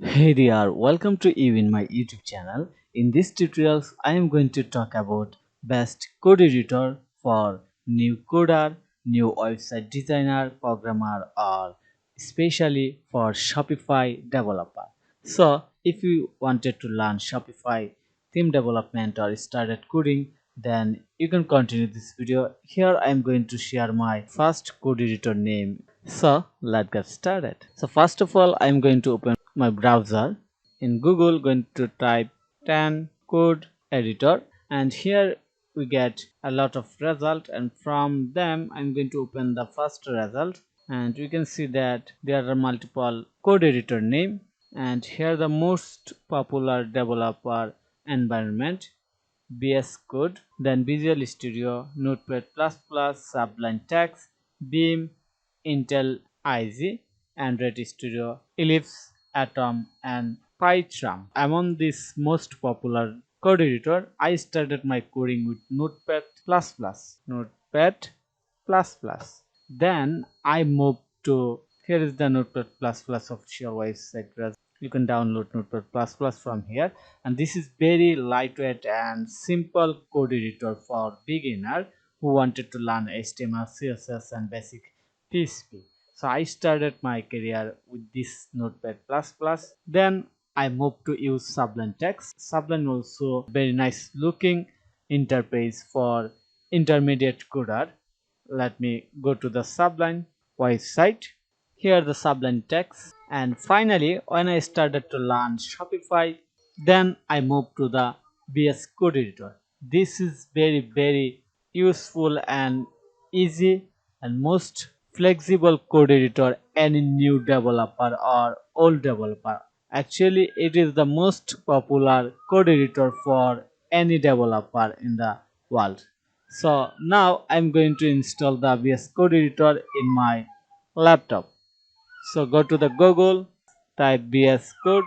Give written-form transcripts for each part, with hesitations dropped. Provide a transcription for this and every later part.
Hey there, welcome to you in my YouTube channel. In this tutorials, I am going to talk about best code editor for new coder, new website designer, programmer, or especially for Shopify developer. So, if you wanted to learn Shopify theme development or started coding, then you can continue this video. Here I am going to share my first code editor name. So let's get started. So first of all, I'm going to open my browser. In Google, going to type 10 code editor, and here we get a lot of result, and from them I'm going to open the first result, and we can see that there are multiple code editor name, and here the most popular developer environment VS Code, then Visual Studio, Notepad++, Sublime Text, Beam, Intel IZ, Android Studio, Ellipse, Atom, and PyCharm. Among these most popular code editor, I started my coding with Notepad++. Notepad++. Then I moved to here is the Notepad++ official website. You can download Notepad++ from here, and this is very lightweight and simple code editor for beginner who wanted to learn HTML, CSS, and basic PHP. So I started my career with this Notepad++. Then I moved to use Sublime Text. Sublime also very nice looking interface for intermediate coder. Let me go to the Sublime website. Here the Sublime text, and finally when I started to learn Shopify, then I moved to the VS Code editor. This is very useful and easy and most flexible code editor any new developer or old developer. Actually, it is the most popular code editor for any developer in the world. So now I'm going to install the VS Code editor in my laptop. So go to the Google, type VS Code,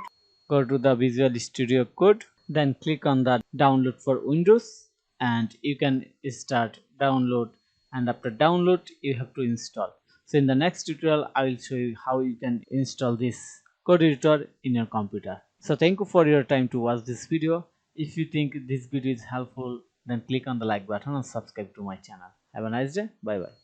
go to the Visual Studio Code, then click on the download for Windows, and you can start download, and after download you have to install. So in the next tutorial I will show you how you can install this code editor in your computer. So thank you for your time to watch this video. If you think this video is helpful, then click on the like button and subscribe to my channel. Have a nice day. Bye bye.